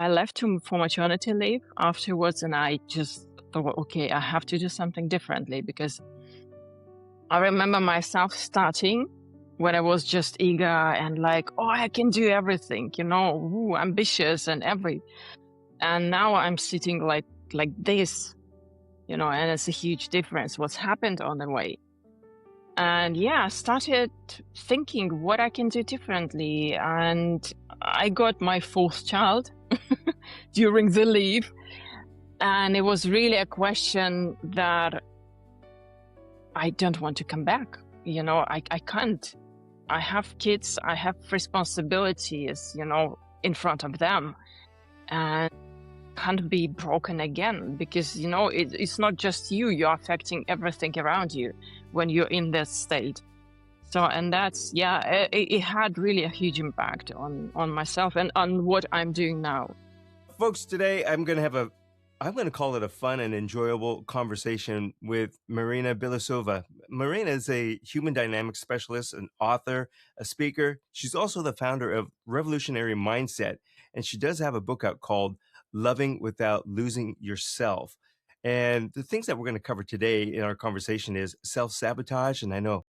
I left for maternity leave afterwards, and I just thought, okay, I have to do something differently because I remember myself starting when I was just eager and like, oh, I can do everything, ooh, ambitious and and now I'm sitting like this, and it's a huge difference what's happened on the way. And yeah, I started thinking what I can do differently. And I got my fourth child during the leave. And it was really a question that I don't want to come back. I can't. I have kids, I have responsibilities, in front of them. And can't be broken again because, it's not just you're affecting everything around you when you're in that state. So, and that's, yeah, it had really a huge impact on myself and on what I'm doing now. Folks, today I'm going to call it a fun and enjoyable conversation with Maryna Bilousova. Maryna is a human dynamics specialist, an author, a speaker. She's also the founder of Revolutionary Mindset, and she does have a book out called Loving Without Losing Yourself. And the things that we're going to cover today in our conversation is self-sabotage, and I know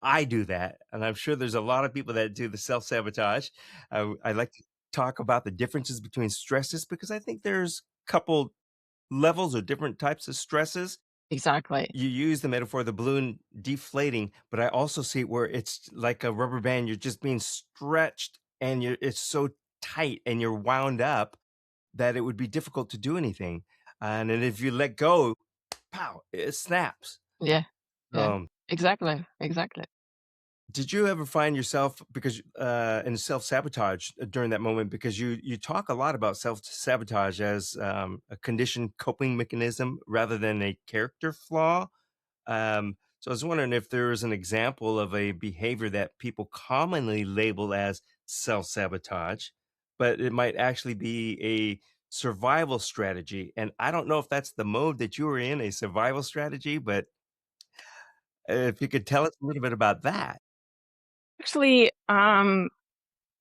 I do that, and I'm sure there's a lot of people that do the self-sabotage. I like to talk about the differences between stresses because I think there's a couple levels or different types of stresses. Exactly. You use the metaphor of the balloon deflating, but I also see where it's like a rubber band. You're just being stretched and it's so tight and you're wound up that it would be difficult to do anything. And then if you let go, pow, it snaps. Yeah. Yeah. Um, Exactly. Did you ever find yourself because in self-sabotage during that moment? Because you talk a lot about self-sabotage as a conditioned coping mechanism rather than a character flaw. So I was wondering if there is an example of a behavior that people commonly label as self-sabotage, but it might actually be a survival strategy. And I don't know if that's the mode that you were in, a survival strategy, but if you could tell us a little bit about that. Actually,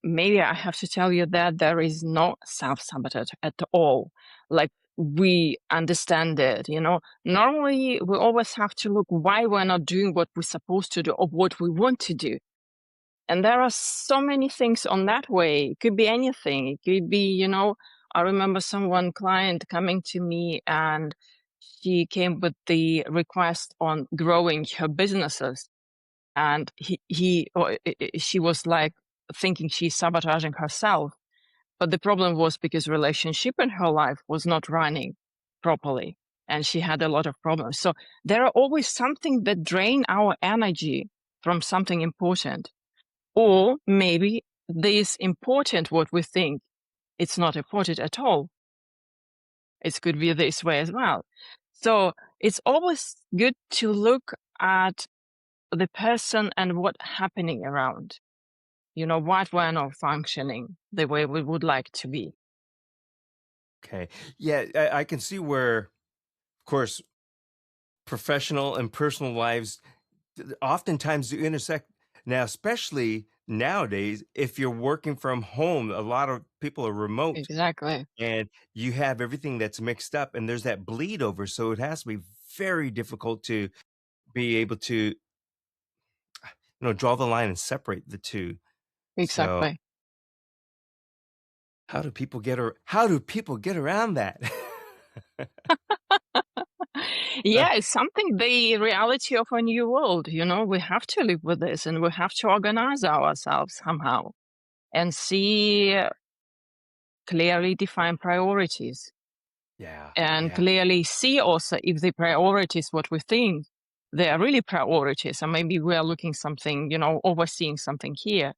maybe I have to tell you that there is no self-sabotage at all. Like we understand it, Normally, we always have to look why we're not doing what we're supposed to do or what we want to do. And there are so many things on that way. It could be anything. It could be, I remember someone client coming to me and she came with the request on growing her businesses. And she was like thinking she's sabotaging herself. But the problem was because relationship in her life was not running properly and she had a lot of problems. So there are always something that drain our energy from something important. Or maybe this important what we think it's not important at all. It could be this way as well. So it's always good to look at the person and what happening around, what we're not functioning the way we would like to be. Okay. Yeah, I can see where, of course, professional and personal lives oftentimes do intersect. Now, especially nowadays, if you're working from home, a lot of people are remote Exactly. and you have everything that's mixed up and there's that bleed over. So it has to be very difficult to be able to, draw the line and separate the two. So Exactly. how do people get around that? Uh, Yeah, it's something the reality of a new world, we have to live with this and we have to organize ourselves somehow and see clearly define priorities yeah, and yeah. clearly see also if the priorities what we think they are really priorities and maybe we are looking something, overseeing something here.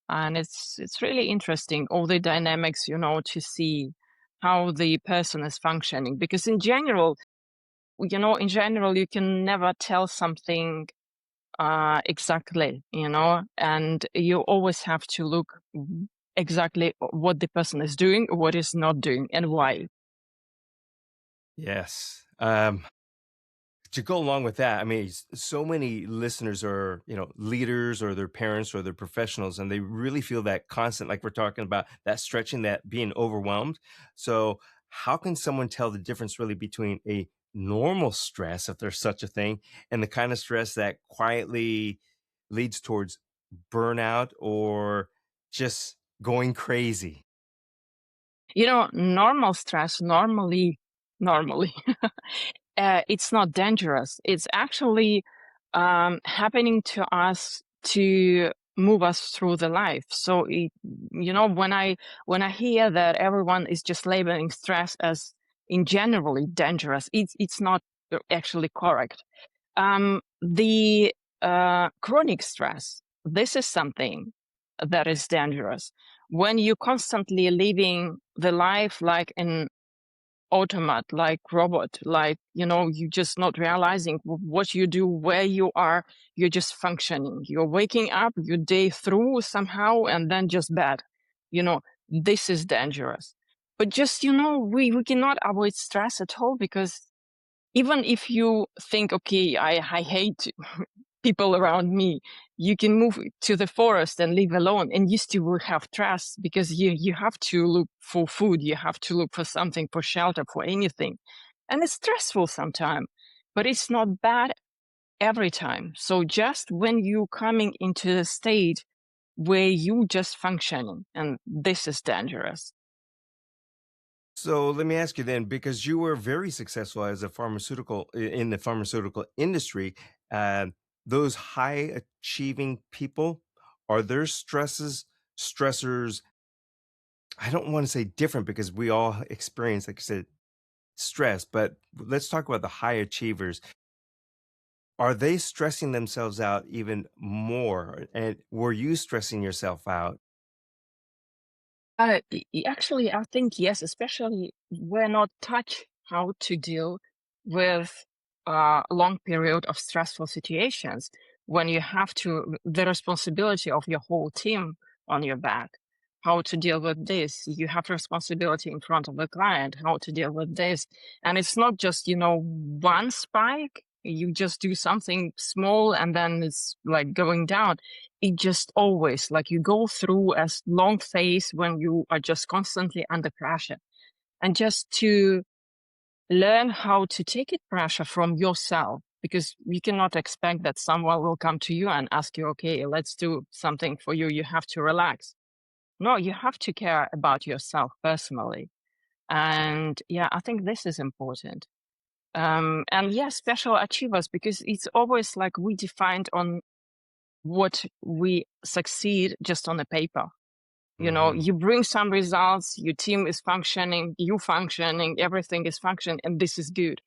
And it's really interesting all the dynamics, to see how the person is functioning because in general you can never tell something exactly, and you always have to look exactly what the person is doing, what is not doing, and why. Yes. To go along with that, I mean, so many listeners are, leaders or their parents or their professionals, and they really feel that constant, like we're talking about, that stretching, that being overwhelmed. So, how can someone tell the difference really between a normal stress, if there's such a thing, and the kind of stress that quietly leads towards burnout or just going crazy? Normal stress normally, it's not dangerous. It's actually happening to us to move us through the life. So, when I hear that everyone is just labeling stress as in generally dangerous, it's not actually correct. The chronic stress, this is something that is dangerous. When you constantly living the life like an automat, like robot, like, you just not realizing what you do, where you are, you're just functioning. You're waking up, your day through somehow, and then just bad. You know, this is dangerous. But just, we cannot avoid stress at all because even if you think, okay, I hate people around me, you can move to the forest and live alone, and you still will have stress because you have to look for food, you have to look for something, for shelter, for anything. And it's stressful sometimes, but it's not bad every time. So just when you coming into a state where you just functioning, and this is dangerous. So let me ask you then, because you were very successful as a in the pharmaceutical industry, uh, those high achieving people, are their stressors? I don't want to say different because we all experience, like I said, stress. But let's talk about the high achievers. Are they stressing themselves out even more? And were you stressing yourself out? Actually, I think yes, especially we're not taught how to deal with a long period of stressful situations when you have to the responsibility of your whole team on your back. How to deal with this? You have responsibility in front of the client. How to deal with this? And it's not just one spike. You just do something small and then it's like going down. It just always like you go through a long phase when you are just constantly under pressure, and just to learn how to take it pressure from yourself, because you cannot expect that someone will come to you and ask you, okay, let's do something for you, you have to relax. No, you have to care about yourself personally. And yeah, I think this is important. And yeah, special achievers, because it's always like we defined on what we succeed just on the paper. Hmm. You bring some results, your team is functioning, you functioning, everything is functioning, and this is good.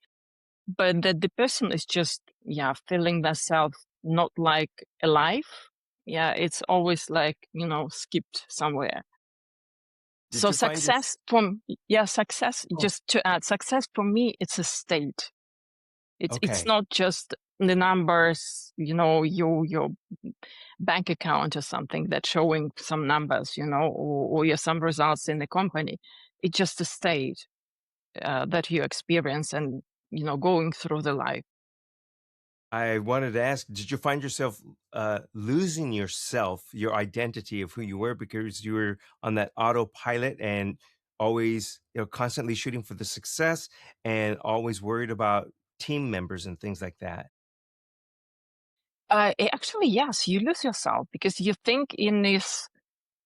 But that the person is just, yeah, feeling themselves not like alive. Yeah, it's always like, skipped somewhere. Did So you find your success, Oh, just to add, success for me, it's a state. It's okay? not just the numbers, your bank account or something that's showing some numbers, or your some results in the company. It's just a state that you experience and going through the life. I wanted to ask, did you find yourself losing yourself, your identity of who you were, because you were on that autopilot and always, constantly shooting for the success and always worried about team members and things like that? Actually, yes, you lose yourself because you think in this,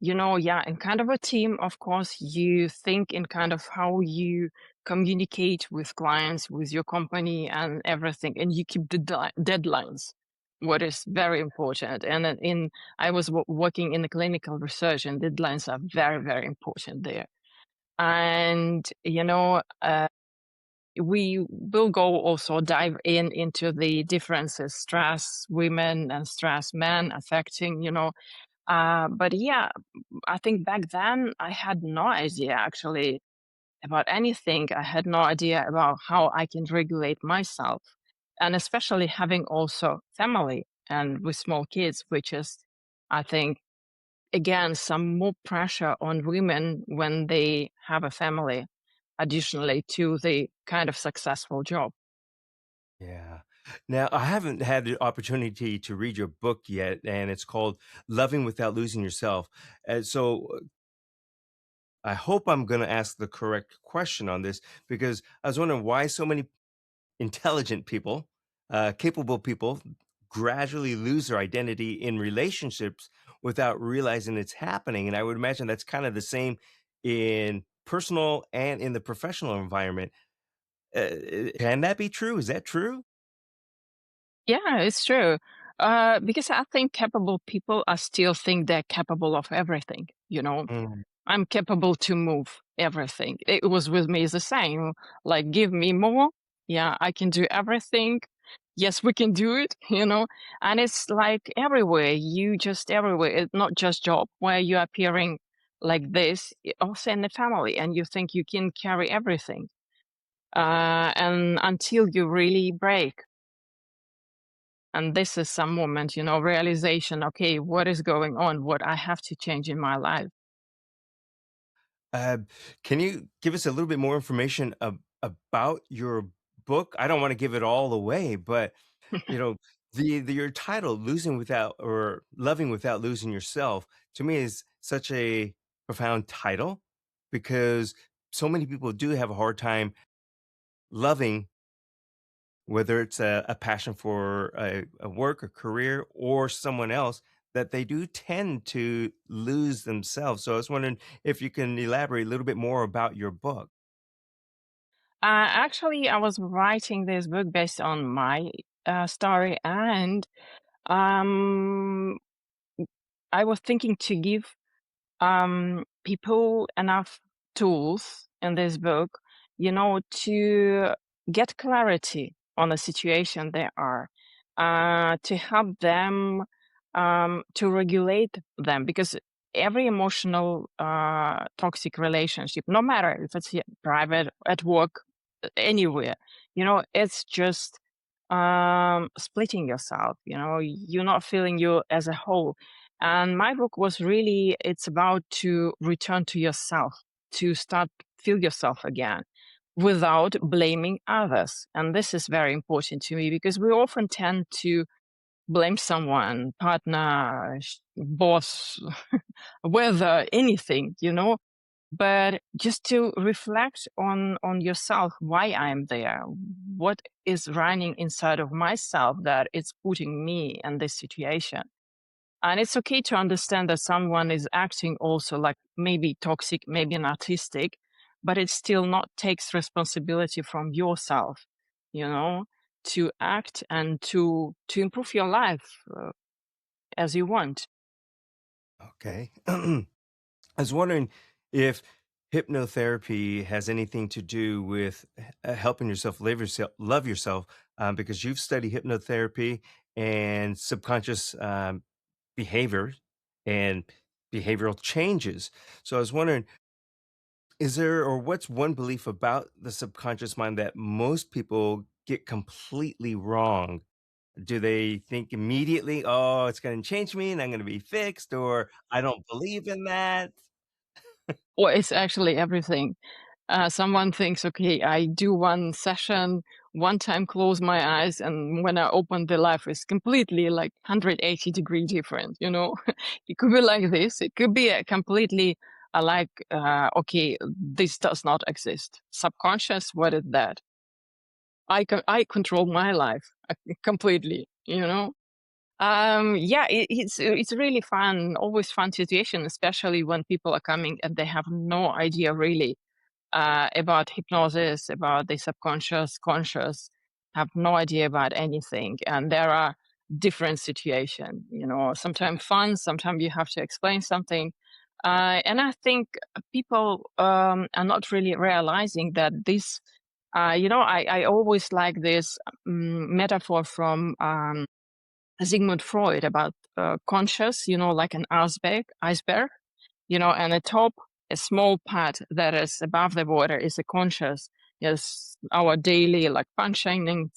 yeah, in kind of a team, of course, you think in kind of how you communicate with clients, with your company and everything, and you keep the deadlines, what is very important. And then I was working in the clinical research, and deadlines are very, very important there. And, we will go also dive into the differences, stress women and stress men affecting, but yeah, I think back then I had no idea actually about anything. I had no idea about how I can regulate myself. And especially having also family and with small kids, which is, I think, again, some more pressure on women when they have a family, additionally to the kind of successful job. Yeah. Now, I haven't had the opportunity to read your book yet, and it's called Loving Without Losing Yourself. So I hope I'm going to ask the correct question on this because I was wondering why so many intelligent people, capable people, gradually lose their identity in relationships without realizing it's happening. And I would imagine that's kind of the same in personal and in the professional environment. Can that be true? Is that true? Yeah, it's true. Because I think capable people are still think they're capable of everything, you know? Mm. I'm capable to move everything. It was with me the same. Like, give me more. Yeah, I can do everything. Yes, we can do it, you know? And it's like everywhere. You just everywhere. It's not just job where you're appearing like this, also in the family, and you think you can carry everything. And until you really break. And this is some moment, you know, realization, okay, what is going on? What I have to change in my life. Uh, can you give us a little bit more information about your book? I don't want to give it all away, but you know, your title, "Losing Without" or "Loving Without Losing Yourself," to me is such a profound title because so many people do have a hard time loving, whether it's a passion for a work, a career, or someone else, that they do tend to lose themselves. So I was wondering if you can elaborate a little bit more about your book. Actually, I was writing this book based on my story, and um, I was thinking to give people enough tools in this book, you know, to get clarity on the situation they are, to help them to regulate them, because every emotional toxic relationship, no matter if it's private, at work, anywhere, you know, it's just splitting yourself. You know, you're not feeling you as a whole. And my book was really, it's about to return to yourself, to start feel yourself again without blaming others. And this is very important to me because we often tend to blame someone, partner, boss, weather, anything, you know, but just to reflect on yourself, why I'm there, what is running inside of myself that it's putting me in this situation. And it's okay to understand that someone is acting also like maybe toxic, maybe narcissistic, but it still not takes responsibility from yourself, you know, to act and to improve your life as you want. Okay. I was wondering if hypnotherapy has anything to do with helping yourself love yourself, because you've studied hypnotherapy and subconscious behavior and behavioral changes. So I was wondering, is there or what's one belief about the subconscious mind that most people get completely wrong? Do they think immediately, "Oh, it's gonna change me and I'm gonna be fixed," or "I don't believe in that"? Or it's actually everything. Someone thinks, okay, I do one session, one time close my eyes, and when I open the life is completely like 180-degree different, you know? It could be like this. It could be a completely okay, this does not exist. Subconscious, what is that? I control my life completely, you know? Yeah, it's really fun, always fun situation, especially when people are coming and they have no idea really about hypnosis, about the subconscious, conscious, have no idea about anything. And there are different situations, you know, sometimes fun, sometimes you have to explain something. And I think people are not really realizing that this, you know, I always like this metaphor from Sigmund Freud about conscious, you know, like an iceberg, you know, and the top, a small part that is above the water is a conscious, yes, our daily like functioning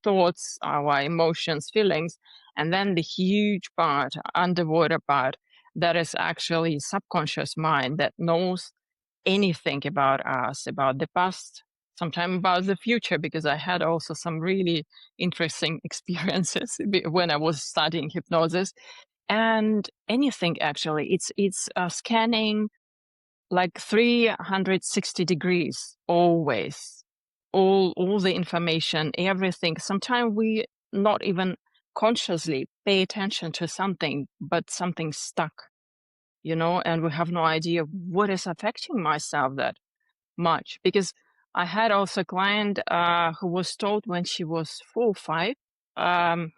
thoughts, our emotions, feelings, and then the huge part, underwater part, that is actually subconscious mind that knows anything about us, about the past, sometime about the future, because I had also some really interesting experiences when I was studying hypnosis. And anything actually, it's scanning like 360 degrees always, all the information, everything. Sometimes we not even consciously pay attention to something, but something stuck, and we have no idea what is affecting myself that much. Because I had also a client who was told when she was 4 or 5, um,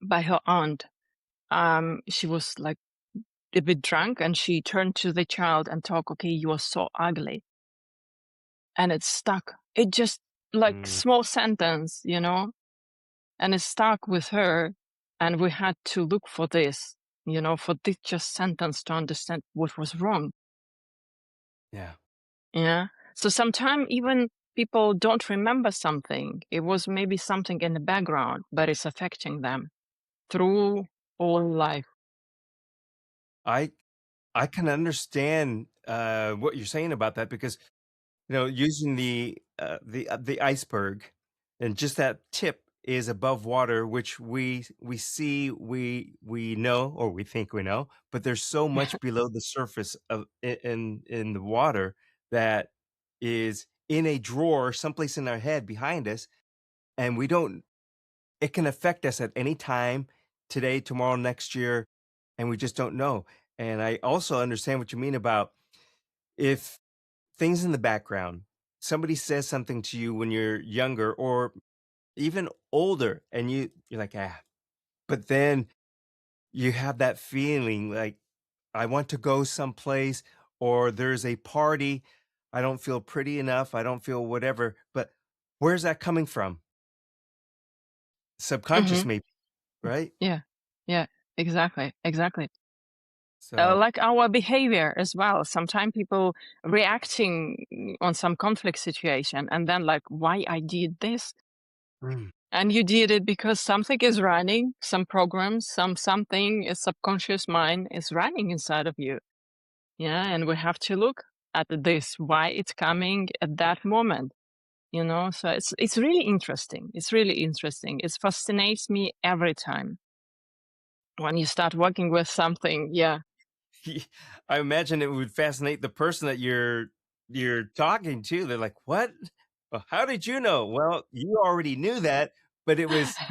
by her aunt. She was like a bit drunk, and she turned to the child and talked, "Okay, you are so ugly." And it stuck. It just like Mm, small sentence, and it stuck with her. And we had to look for this, for this just sentence to understand what was wrong. yeah. Yeah. So sometimes even people don't remember something. It was maybe something in the background, but it's affecting them through all life. I I can understand what you're saying about that because using the iceberg, and just that tip is above water, which we see, we know, or we think we know, but there's so much below the surface of in the water that is in a drawer someplace in our head behind us, and we don't. It can affect us at any time, today, tomorrow, next year, and we just don't know. And I also understand what you mean about if things in the background, somebody says something to you when you're younger or even older, and you're like, "Ah," but then you have that feeling like, "I want to go someplace," or there's a party, "I don't feel pretty enough, I don't feel whatever," but where's that coming from? Subconscious Hmm. maybe, right? Yeah. Yeah. Exactly. Exactly. So Like our behavior as well. Sometimes people reacting on some conflict situation, and then like, why I did this? Mm. And you did it because something is running, some programs, something, a subconscious mind is running inside of you. Yeah, and we have to look at this, why it's coming at that moment. So it's really interesting. It's really interesting. It fascinates me every time when you start working with something. Yeah. I imagine it would fascinate the person that you're talking to. They're like, "What? Well, how did you know?" Well, you already knew that, but it was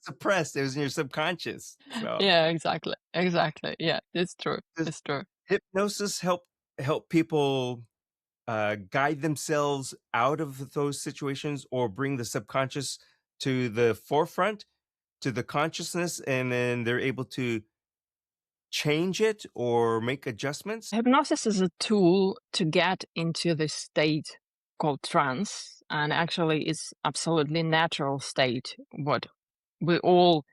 suppressed. It was in your subconscious. So, Yeah, exactly. Exactly. Yeah, it's true. does It's true. hypnosis help people guide themselves out of those situations, or bring the subconscious to the forefront, to the consciousness, and then they're able to change it or make adjustments? Hypnosis is a tool to get into this state called trance, and actually it's absolutely natural state what we all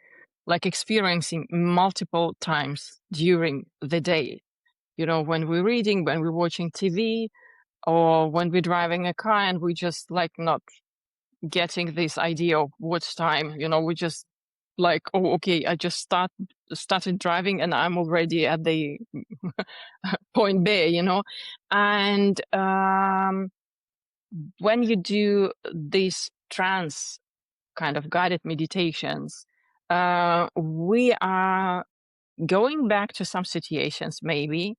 like experiencing multiple times during the day. When we're reading, when we're watching TV, or when we're driving a car and we just like not getting this idea of what's time. We just like, oh, okay, I just started driving and I'm already at the point B. And when you do these trance kind of guided meditations, we are going back to some situations maybe,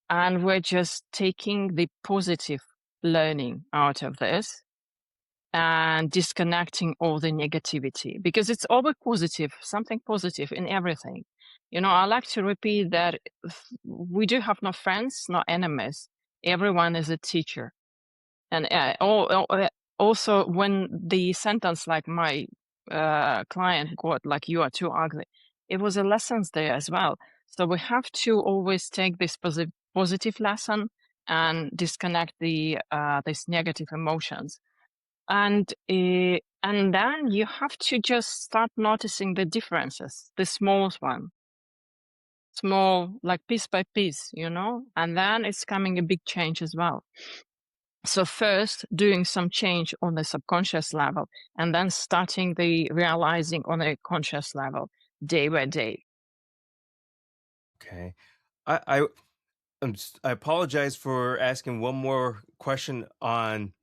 and we're just taking the positive learning out of this and disconnecting all the negativity, because it's always positive, something positive in everything. I like to repeat that we do have no friends, no enemies. Everyone is a teacher. And also, when the sentence like my client got, like, "You are too ugly," it was a lessons there as well. So we have to always take this positive lesson and disconnect these negative emotions. And then you have to just start noticing the differences, the small one, small, like piece by piece, and then it's coming a big change as well. So first doing some change on the subconscious level, and then starting the realizing on a conscious level, day by day. Okay. I apologize for asking one more question on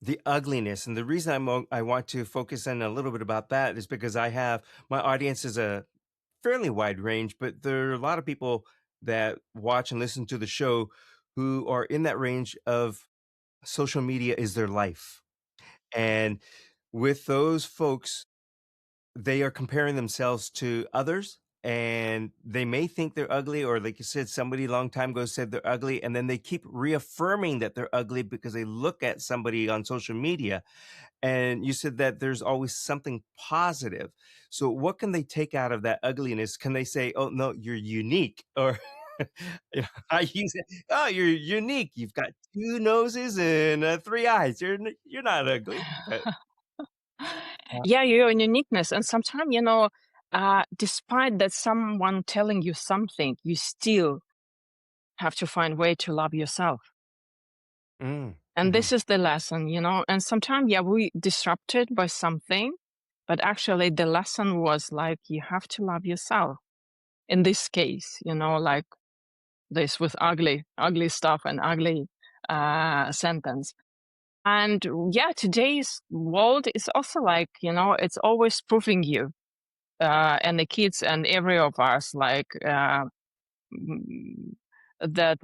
The ugliness, and the reason I want to focus in a little bit about that is because I have my audience is a fairly wide range, but there are a lot of people that watch and listen to the show who are in that range of social media is their life. And with those folks, they are comparing themselves to others, and they may think they're ugly, or like you said, somebody a long time ago said they're ugly, and then they keep reaffirming that they're ugly because they look at somebody on social media. And you said that there's always something positive. So what can they take out of that ugliness? Can they say, "Oh, no, you're unique," or yeah, I use it, "Oh, you're unique. You've got 2 noses and, 3 eyes. You're not ugly." But Yeah, your uniqueness. And sometimes, despite that someone telling you something, you still have to find way to love yourself. And mhm. this is the lesson. And sometimes, yeah, we disrupted by something, but actually the lesson was like you have to love yourself. In this case, like this with ugly stuff and ugly sentence. And yeah, today's world is also like, it's always proving you and the kids and every of us like mm, that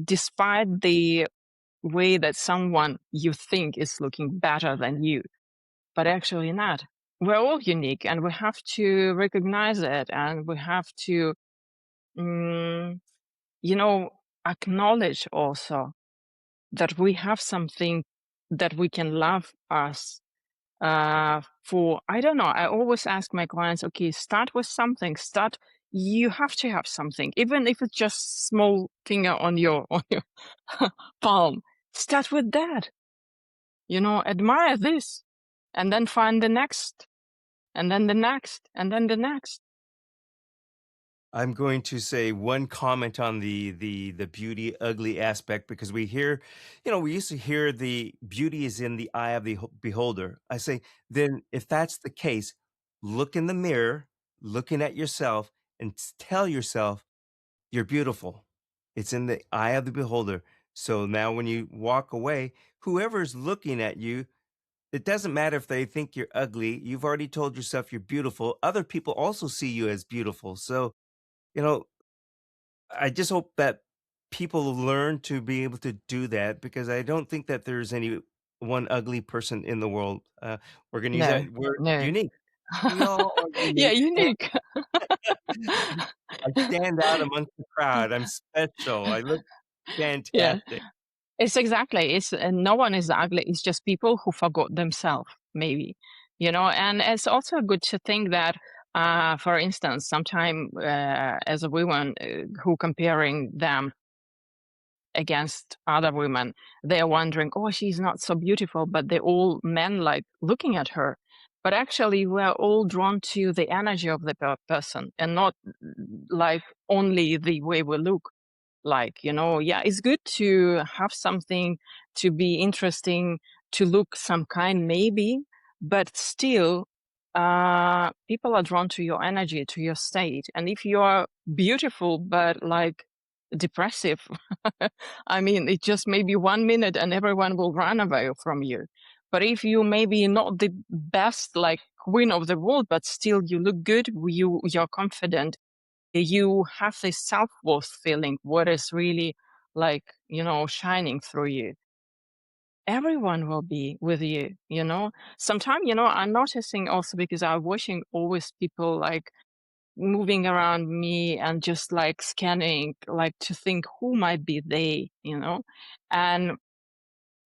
despite the way that someone you think is looking better than you, but actually not. We're all unique and we have to recognize it and we have to, mm, you know, acknowledge also that we have something that we can love us for. I don't know. I always ask my clients, okay, start with something. You have to have something, even if it's just small finger on your palm. Start with that. Admire this, and then find the next, and then the next, and then the next. I'm going to say one comment on the beauty ugly aspect, because we used to hear the beauty is in the eye of the beholder. I say, then if that's the case, look in the mirror, looking at yourself, and tell yourself you're beautiful. It's in the eye of the beholder. So now when you walk away, whoever's looking at you, it doesn't matter if they think you're ugly. You've already told yourself you're beautiful. Other people also see you as beautiful. So, you know, I just hope that people learn to be able to do that, because I don't think that there's any one ugly person in the world. We're going to use No, that word no. unique. We all are Yeah, unique. unique. I stand out amongst the crowd. I'm special. I look Yeah. fantastic. It's exactly. It's no one is ugly. It's just people who forgot themselves, maybe. And it's also good to think that, for instance, sometime as a woman who comparing them against other women, they are wondering, oh, she's not so beautiful, but they all men like looking at her. But actually, we're all drawn to the energy of the person and not like only the way we look like. Yeah, it's good to have something to be interesting, to look some kind maybe, but still people are drawn to your energy, to your state. And if you are beautiful but like depressive, I mean, it just maybe 1 minute and everyone will run away from you. But if you maybe not the best like queen of the world, but still you look good, you're confident, you have this self-worth feeling, what is really like, shining through you. Everyone will be with you. Sometimes, I'm noticing also because I'm watching always people like moving around me and just like scanning, like to think who might be they. And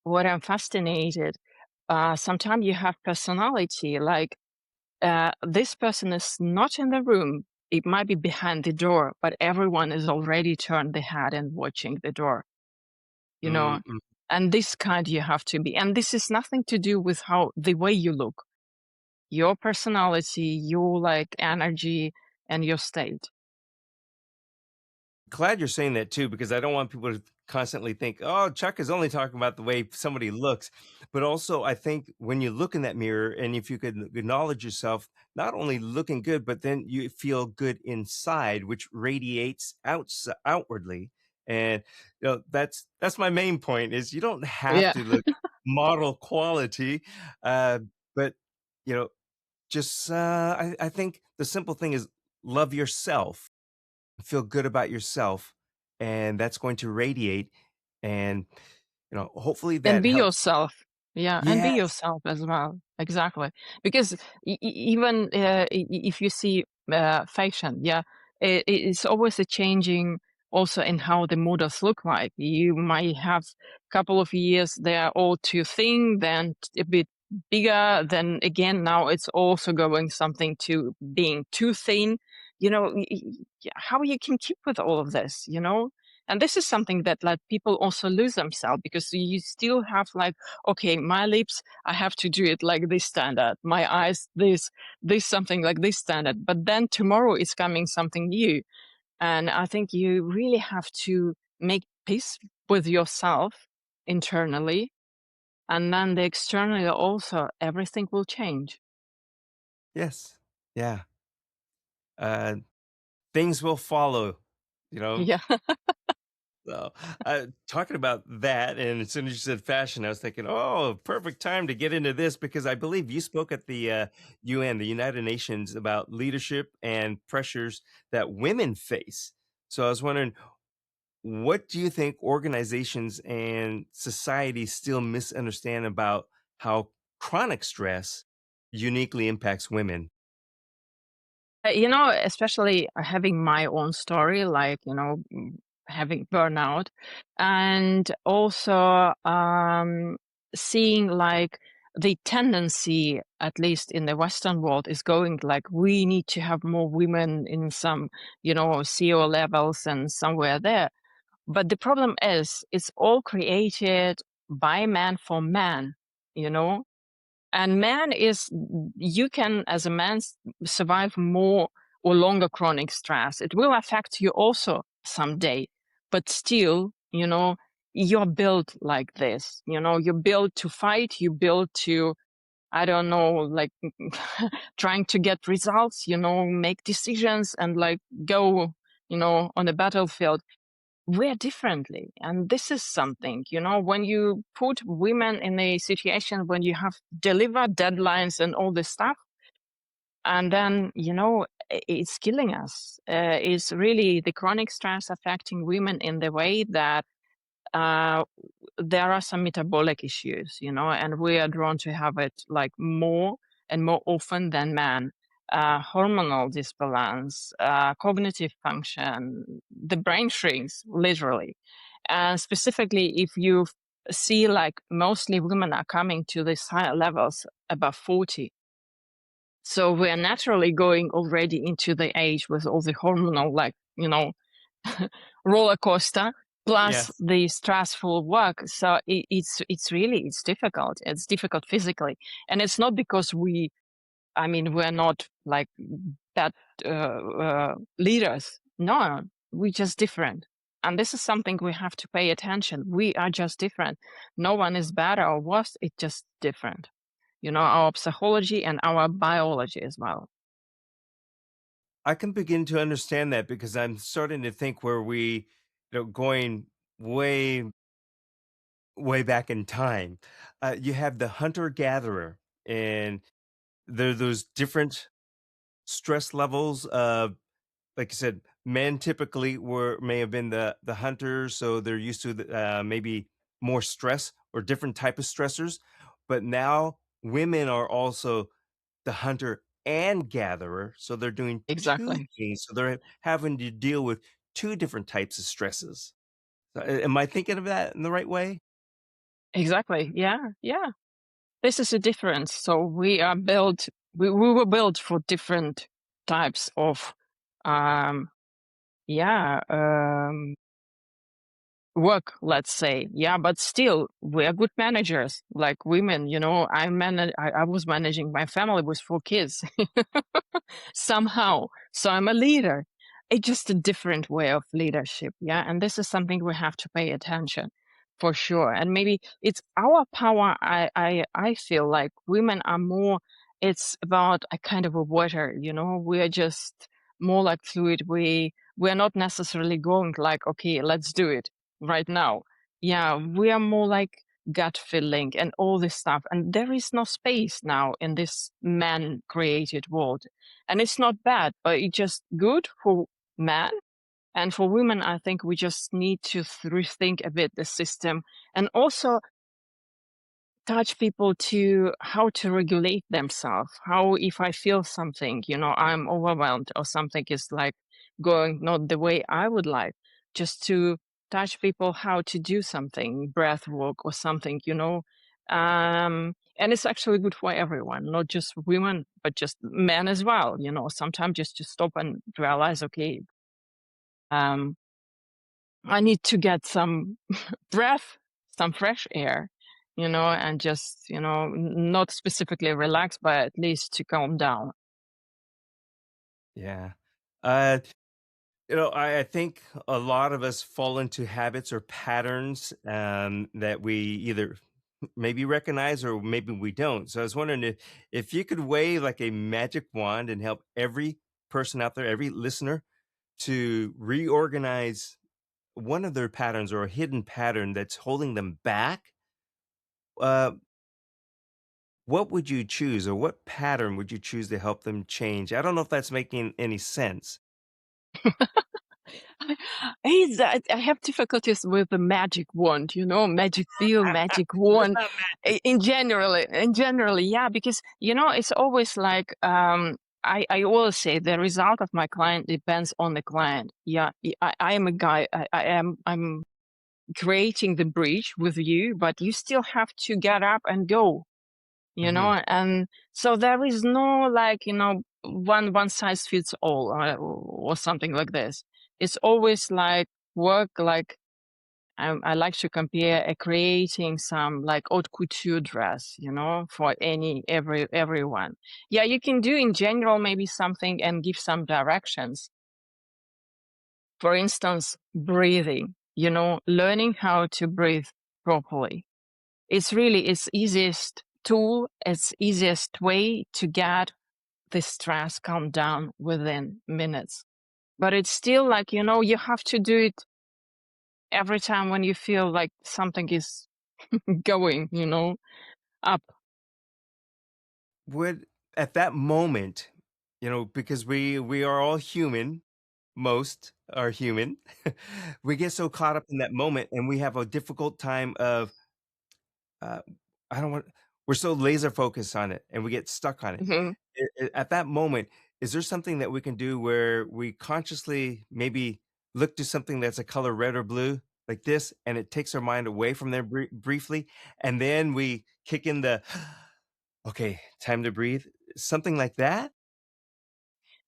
what I'm fascinated, sometimes you have personality, like this person is not in the room. It might be behind the door, but everyone is already turned their head and watching the door, you know. Mm-mm. And this kind you have to be. And this is nothing to do with how the way you look, your personality, your like energy and your state. Glad you're saying that too, because I don't want people to constantly think, "Oh, Chuck is only talking about the way somebody looks." But also, I think when you look in that mirror, and if you could acknowledge yourself, not only looking good, but then you feel good inside, which radiates outwardly. And that's my main point: is you don't have Yeah. to look. model quality. Uh, but, you know, just, I think the simple thing is love yourself, feel good about yourself, and that's going to radiate. And, hopefully And that be helps. yourself. Yeah, and be Yes. yourself as well. Exactly. Because even if you see fashion, yeah, it's always a changing also in how the models look like. You might have a couple of years they are all too thin, then a bit bigger, then again now it's also going something to being too thin. How you can keep with all of this, you know? And this is something that like people also lose themselves because you still have like, okay, my lips, I have to do it like this standard. My eyes, this something like this standard. But then tomorrow is coming something new. And I think you really have to make peace with yourself internally. And then the externally also, everything will change. Yes. Yeah. Uh, things will follow, you know? Yeah. So, talking about that, and as soon as you said fashion, I was thinking, oh, perfect time to get into this because I believe you spoke at the UN, the United Nations, about leadership and pressures that women face. So I was wondering, what do you think organizations and society still misunderstand about how chronic stress uniquely impacts women? Especially having my own story, like, having burnout, and also seeing like the tendency, at least in the Western world, is going like we need to have more women in some, CEO levels and somewhere there. But the problem is, it's all created by man for man, you know? And man is you can, as a man, survive more or longer chronic stress. It will affect you also someday, but still, you're built like this. You're built to fight. You're built to, I don't know, like trying to get results. Make decisions and like go, on the battlefield. We're differently, and this is something, when you put women in a situation when you have delivered deadlines and all this stuff, and then it's killing us. It's really the chronic stress affecting women in the way that uh, there are some metabolic issues, and we are drawn to have it like more and more often than men. Hormonal disbalance, cognitive function, the brain shrinks literally. And specifically, if you see like mostly women are coming to these higher levels above 40. So we're naturally going already into the age with all the hormonal, like, roller coaster plus Yes. the stressful work. So it's difficult. It's difficult physically, and it's not because we're not like bad leaders. No, we're just different. And this is something we have to pay attention. We are just different. No one is better or worse. It's just different. Our psychology and our biology as well. I can begin to understand that because I'm starting to think where going way, way back in time, you have the hunter gatherer, and there are those different stress levels. Like I said, men typically may have been the hunters, so they're used to maybe more stress or different type of stressors. But now women are also the hunter and gatherer, so they're doing 2 Exactly. things, so they're having to deal with 2 different types of stresses. So, am I thinking of that in the right way? Exactly. Yeah. Yeah. This is a difference. So we were built for different types of, um, yeah, work, let's say. Yeah, but still, we are good managers. Like women, I was managing my family with 4 kids somehow. So I'm a leader. It's just a different way of leadership. Yeah. And this is something we have to pay attention for sure. And maybe it's our power. I feel like women are more, it's about a kind of a water, we are just more like fluid. We're not necessarily going like, okay, let's do it right now. Yeah. We are more like gut feeling and all this stuff. And there is no space now in this man created world. And it's not bad, but it's just good for men. And for women, I think we just need to rethink a bit the system and also touch people to how to regulate themselves. How, if I feel something, I'm overwhelmed or something is like going not the way I would like, just to touch people how to do something, breath work or something, and it's actually good for everyone, not just women, but just men as well, sometimes just to stop and realize, okay, um, I need to get some breath, some fresh air, and just, not specifically relax, but at least to calm down. Yeah. I think a lot of us fall into habits or patterns that we either maybe recognize or maybe we don't. So I was wondering if you could wave like a magic wand and help every person out there, every listener, to reorganize one of their patterns or a hidden pattern that's holding them back. Uh, what would you choose, or what pattern would you choose to help them change? I don't know if that's making any sense. I have difficulties with the magic wand, magic pill, magic It's wand. not magic. In generally, yeah, because it's always like I always say the result of my client depends on the client. Yeah, I am a guy. I'm creating the bridge with you, but you still have to get up and go, Hmm. and so there is no like, one size fits all or something like this. It's always like work like I like to compare creating some like haute couture dress, for everyone. Yeah, you can do in general maybe something and give some directions. For instance, breathing, learning how to breathe properly. It's easiest tool, it's easiest way to get the stress calm down within minutes. But it's still like, you have to do it every time when you feel like something is going, up. Would at that moment, because we are all human, most are human, we get so caught up in that moment and we have a difficult time of uh, I don't want we're so laser focused on it and we get stuck on it. Mhm. At that moment, is there something that we can do where we consciously maybe look to something that's a color red or blue like this, and it takes our mind away from there briefly, and then we kick in the okay, time to breathe, something like that?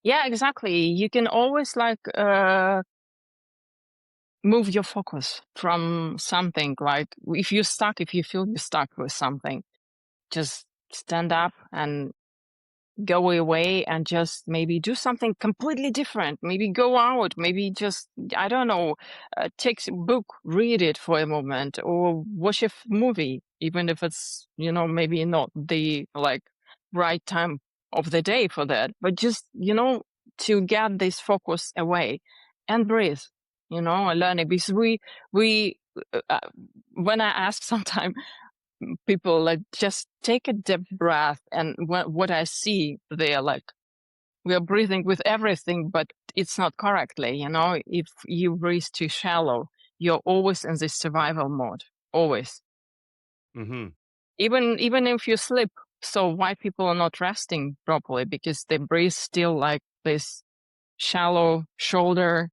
Yeah, exactly. You can always like move your focus from something like if you feel you're stuck with something, just stand up and go away and just maybe do something completely different. Maybe go out, maybe just, I don't know, take a book, read it for a moment, or watch a movie, even if it's, maybe not the like right time of the day for that, but just, to get this focus away and breathe, learning because we, uh, uh, when I ask sometimes people like just take a deep breath and what I see they're like we are breathing with everything but it's not correctly, if you breathe too shallow you're always in this survival mode, always, Mhm. even if you sleep. So why people are not resting properly? Because they breathe still like this shallow shoulder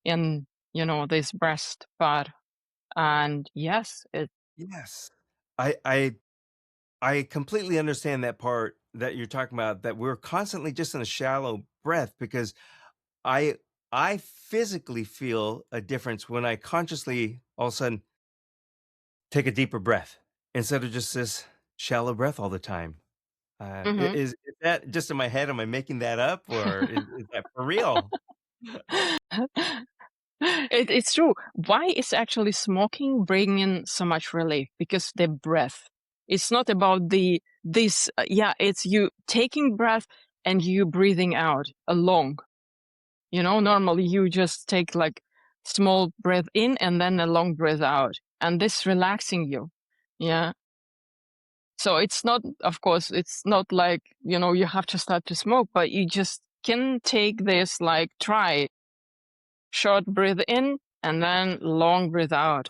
in, this breast part. And yes, Yes. I completely understand that part that you're talking about, that we're constantly just in a shallow breath because I I physically feel a difference when I consciously all of a sudden take a deeper breath instead of just this shallow breath all the time. mhm. Is that just in my head? Am I making that up, or is that for real? It's true. Why is actually smoking bringing so much relief? Because the breath. It's not about this. Yeah, it's you taking breath and you breathing out along. Normally you just take like small breath in and then a long breath out, and this relaxing you. Yeah. So it's not, of course, it's not like, you have to start to smoke, but you just can take this, like, try short breath in and then long breath out,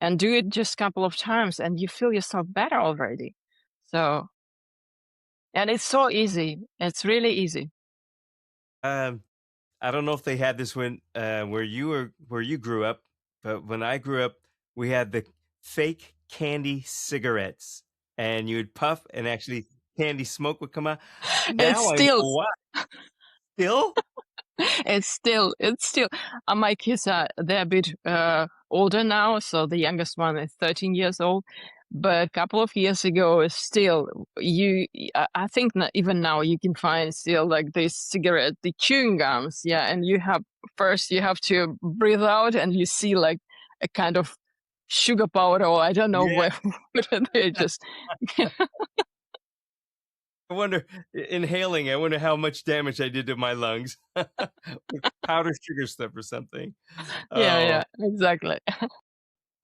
and do it just a couple of times, and you feel yourself better already. So, and it's so easy. It's really easy. Um, I don't know if they had this when where you grew up, but when I grew up, we had the fake candy cigarettes, and you would puff, and actually candy smoke would come out. It's Now I know still why. Still? it's still my kids are, they're a bit older now, so the youngest one is 13 years old, but a couple of years ago still, I think even now you can find still like this cigarette, the chewing gums, yeah, and you have to breathe out and you see like a kind of sugar powder, or I don't know Yeah. where they just I wonder inhaling, I wonder how much damage I did to my lungs. With powdered sugar stuff or something. yeah, Oh. yeah, exactly.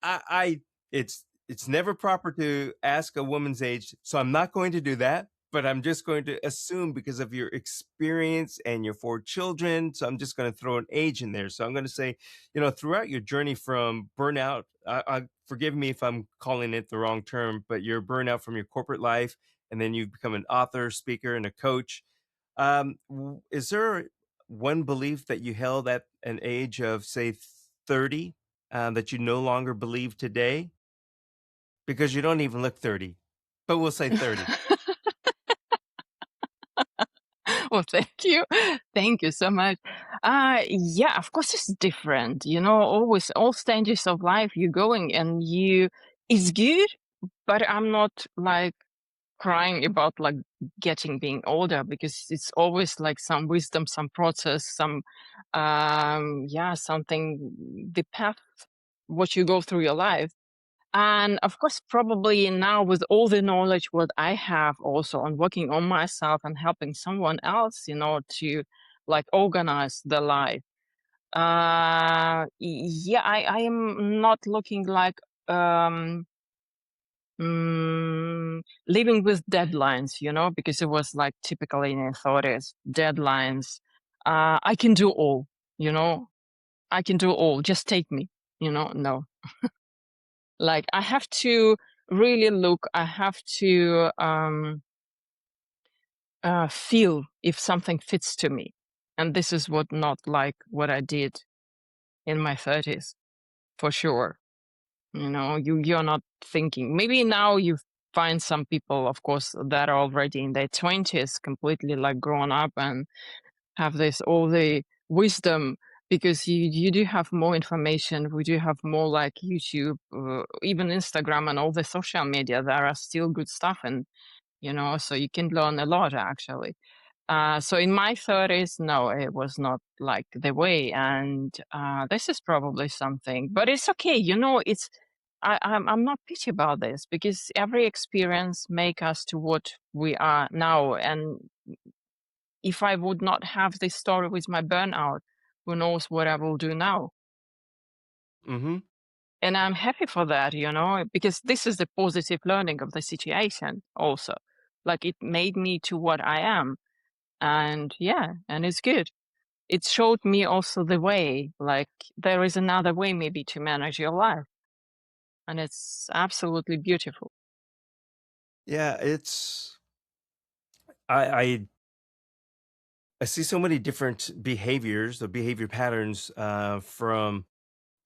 I it's never proper to ask a woman's age, so I'm not going to do that, but I'm just going to assume because of your experience and your 4 children, so I'm just gonna throw an age in there. So I'm gonna say, throughout your journey from burnout, forgive me if I'm calling it the wrong term, but your burnout from your corporate life, and then you become an author, speaker, and a coach. Is there one belief that you held at an age of, say, 30, that you no longer believe today? Because you don't even look 30, but we'll say 30. Well, thank you. Thank you so much. Yeah, of course it's different. Always all stages of life you're going and it's good, but I'm not like crying about like being older, because it's always like some wisdom, some process, something, the path, what you go through your life. And of course, probably now with all the knowledge what I have also on working on myself and helping someone else, to like organize the life. Yeah, I am not looking like um living with deadlines, because it was like typically in authorities, deadlines. I can do all, you know, I can do all. Just take me, no. Like I have to really look, I have to feel if something fits to me. And this is what not like what I did in my 30s, for sure. You're not thinking. Maybe now you find some people, of course, that are already in their 20s, completely like grown up and have this all the wisdom, because you do have more information. We do have more like YouTube, even Instagram and all the social media. There are still good stuff, and so you can learn a lot actually. So in my 30s, no, it was not like the way, and this is probably something, but it's okay. I'm not pity about this, because every experience make us to what we are now, and if I would not have this story with my burnout, who knows what I will do now? Mhm. And I'm happy for that, because this is the positive learning of the situation also. Like it made me to what I am. And yeah, and it's good. It showed me also the way, like there is another way maybe to manage your life. And it's absolutely beautiful. Yeah, I I see so many different behaviors, the behavior patterns, from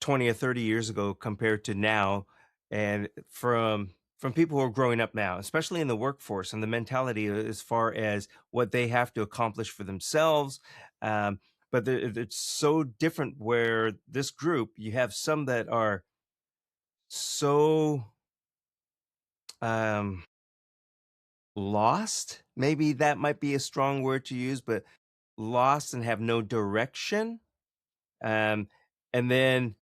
20 or 30 years ago compared to now, and from people who are growing up now, especially in the workforce, and the mentality as far as what they have to accomplish for themselves. Um, but it's so different where this group, you have some that are so um, lost. Maybe that might be a strong word to use, but lost and have no direction. Um, and then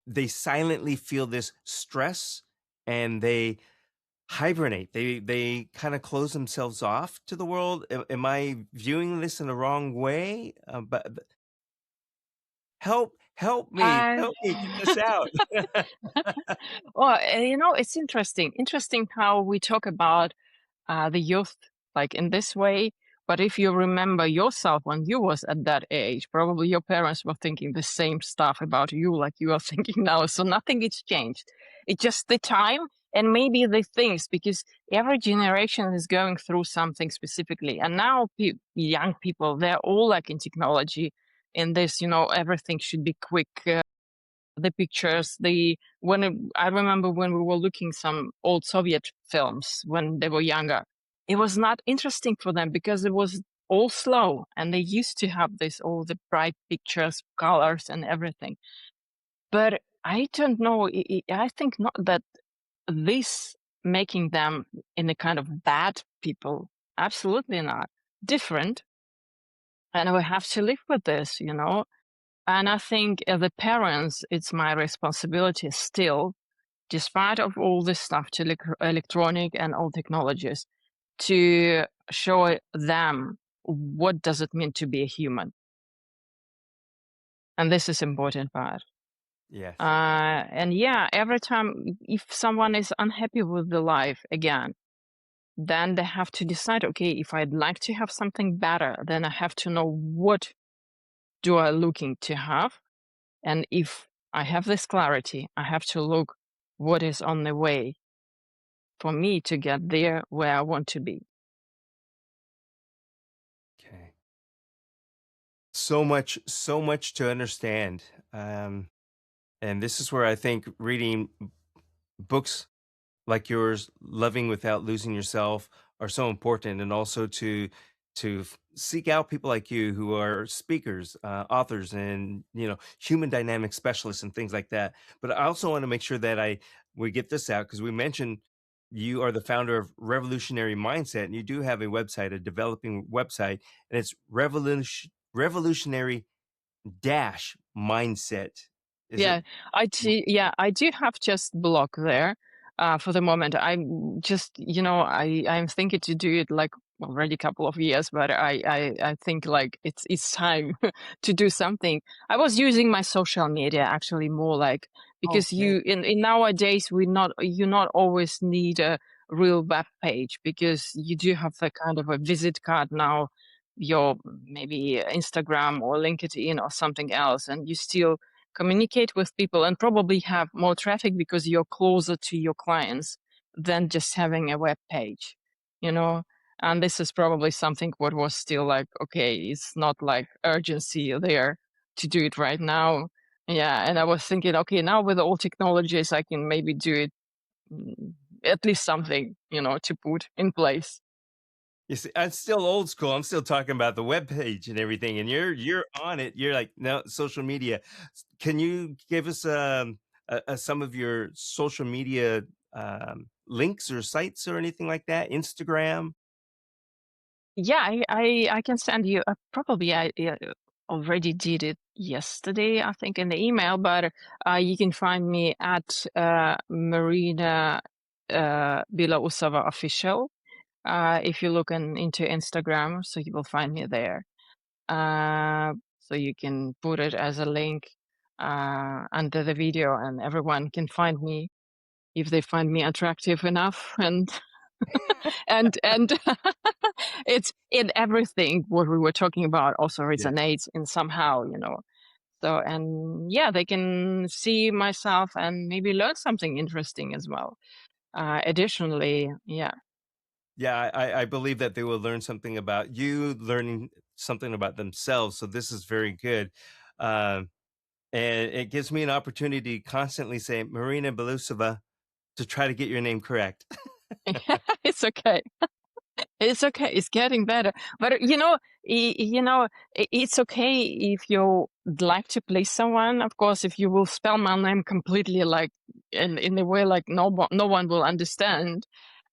they silently feel this stress, and they hibernate. They kind of close themselves off to the world. Am I viewing this in the wrong way? But help Uh, help me get this out. well, it's interesting how we talk about the youth like in this way. But if you remember yourself when you was at that age, probably your parents were thinking the same stuff about you like you are thinking now. So nothing is changed. It's just the time and maybe the things because every generation is going through something specifically. And now young people, they're all like in technology in this, everything should be quick. The pictures, I remember when we were looking some old Soviet films when they were younger, it was not interesting for them because it was all slow and they used to have this all the bright pictures, colors and everything. But I don't know. I think not that this making them in a kind of bad people. Absolutely not. Different. And we have to live with this. And I think as the parents, it's my responsibility still, despite of all this stuff to electronic and all technologies, to show them what does it mean to be a human. And this is important part. Yes. And yeah, every time if someone is unhappy with the life again, then they have to decide, okay, if I'd like to have something better, then I have to know what do I looking to have. And if I have this clarity, I have to look what is on the way for me to get there where I want to be. Okay. So much to understand. And this is where I think reading books like yours, loving without losing yourself, are so important, and also to seek out people like you who are speakers, authors, and human dynamic specialists and things like that. But I also want to make sure that I we get this out because we mentioned you are the founder of Revolutionary Mindset, and you do have a website, a developing website, and it's revolutionary dash mindset. Is it? Yeah, I do have just block there for the moment. I'm just, I'm thinking to do it like already a couple of years, but I think like it's time to do something. I was using my social media actually more like because Okay. in nowadays you not always need a real web page because you do have the kind of a visit card now, your maybe Instagram or LinkedIn or something else, and you still communicate with people and probably have more traffic because you're closer to your clients than just having a web page, you know? And this is probably something what was still like, okay, it's not like urgency there to do it right now. Yeah. And I was thinking, okay, now with all technologies, I can maybe do it, mm, at least something, to put in place. You see, I'm still old school. I'm still talking about the web page and everything, and you're on it. You're like, no, social media. Can you give us some of your social media links or sites or anything like that? Instagram. Yeah, I can send you. Probably I already did it yesterday, I think, in the email. But you can find me at Maryna Bilousova official. If you look into Instagram, so you will find me there. So you can put it as a link under the video, and everyone can find me if they find me attractive enough and it's in everything what we were talking about also Yeah. resonates in somehow. So and yeah, they can see myself and maybe learn something interesting as well. Additionally, yeah. Yeah, I believe that they will learn something about you, learning something about themselves. So this is very good. Um, and it gives me an opportunity to constantly say Marina Belousova to try to get your name correct. It's okay. It's okay. It's getting better. But it's okay if you like to please someone. Of course, if you will spell my name completely like in a way like no one will understand.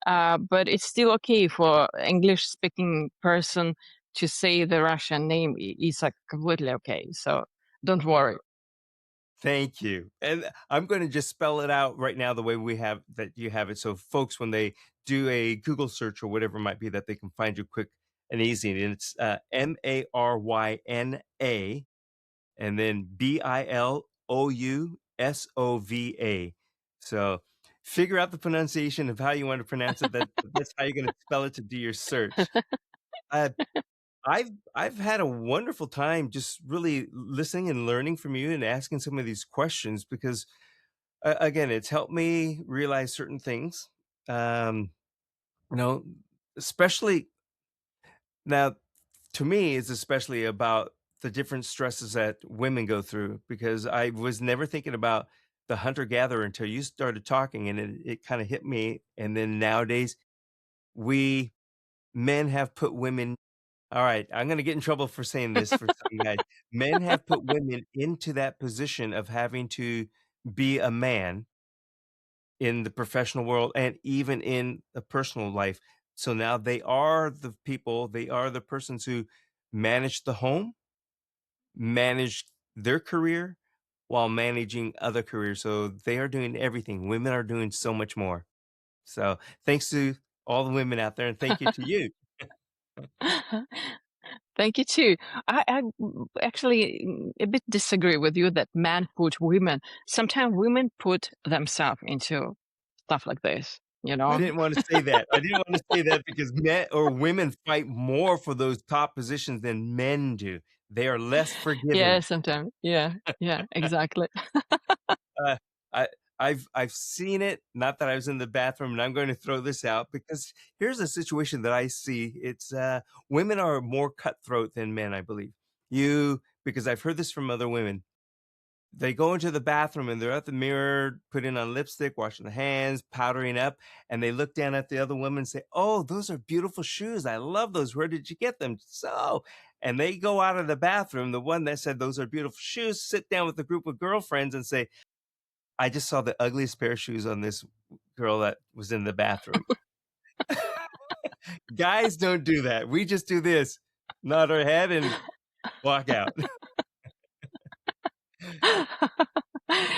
But it's still okay for English speaking person to say the Russian name is like completely okay. So don't worry. Thank you. And I'm going to just spell it out right now the way we have that you have it. So folks, when they do a Google search or whatever it might be, that they can find you quick and easy. And it's Maryna, and then Bilousova. So figure out the pronunciation of how you want to pronounce it. That's how you're going to spell it to do your search. Uh, I've had a wonderful time just really listening and learning from you and asking some of these questions because again, it's helped me realize certain things. Um, you know, especially now to me, it's especially about the different stresses that women go through because I was never thinking about the hunter gatherer until you started talking and it kind of hit me. And then nowadays, we men have put women, all right, I'm going to get in trouble for saying this for some guys. Men have put women into that position of having to be a man in the professional world and even in the personal life. So now they are the people, they are the persons who manage the home, manage their career while managing other careers. So they are doing everything. Women are doing so much more. So thanks to all the women out there and thank you to you. Thank you too. Actually a bit disagree with you that men put women. Sometimes women put themselves into stuff like this, you I know? didn't want to say that. I didn't want to say that because men or women fight more for those top positions than men do. They are less Yeah, forgiving. sometimes. Yeah, yeah, exactly. Uh, I I've seen it, not that I was in the bathroom, and I'm going to throw this out because here's a situation that I see. It's, women are more cutthroat than men, I believe. You because I've heard this from other women. They go into the bathroom and they're at the mirror, putting on lipstick, washing their hands, powdering up, and they look down at the other woman and say, "Oh, those are beautiful shoes. I love those. Where did you get them?" So, and they go out of the bathroom, the one that said those are beautiful shoes, sit down with a group of girlfriends and say, I just saw the ugliest pair of shoes on this girl that was in the bathroom. Guys don't do that. We just do this, nod our head and walk out. Yeah,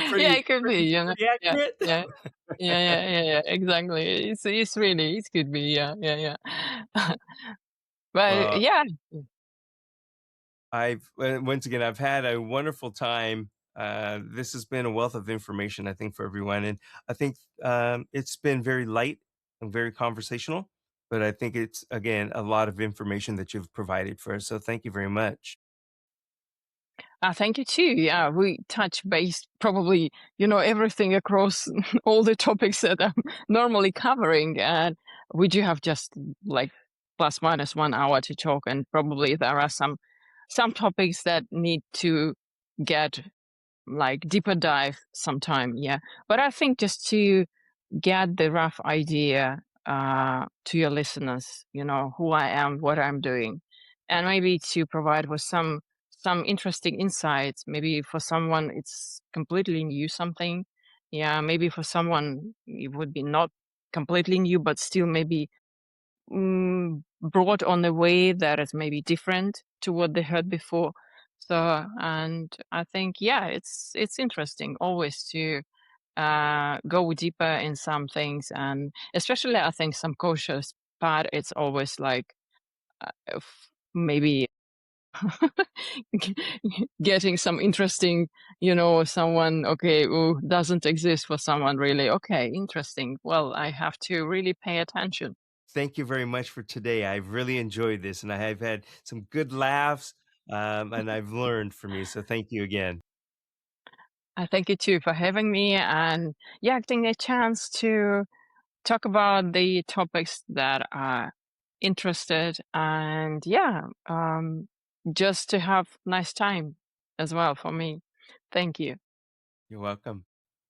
Pretty it could be, pretty you know? pretty Yeah, accurate? yeah. Yeah, exactly. It's really it could be, yeah. But Well, yeah. once again, I've had a wonderful time. This has been a wealth of information, I think, for everyone, and I think, it's been very light and very conversational, but I think it's, again, a lot of information that you've provided for us, so thank you very much. Thank you too. Yeah, we touch base probably, everything across all the topics that I'm normally covering. And we do have just like plus minus 1 hour to talk. And probably there are some topics that need to get like deeper dive sometime. Yeah. But I think just to get the rough idea to your listeners, who I am, what I'm doing, and maybe to provide with some interesting insights. Maybe for someone it's completely new something. Yeah, maybe for someone it would be not completely new, but still maybe brought on a way that is maybe different to what they heard before. So, and I think yeah, it's interesting always to go deeper in some things, and especially I think some cautious part, it's always like maybe getting some interesting, someone, okay, who doesn't exist for someone really, okay, interesting. Well, I have to really pay attention. Thank you very much for today. I've really enjoyed this, and I have had some good laughs, and I've learned from you, so thank you again. I thank you too for having me and yeah, getting a chance to talk about the topics that are interested and yeah, just to have nice time as well for me. Thank you. You're welcome.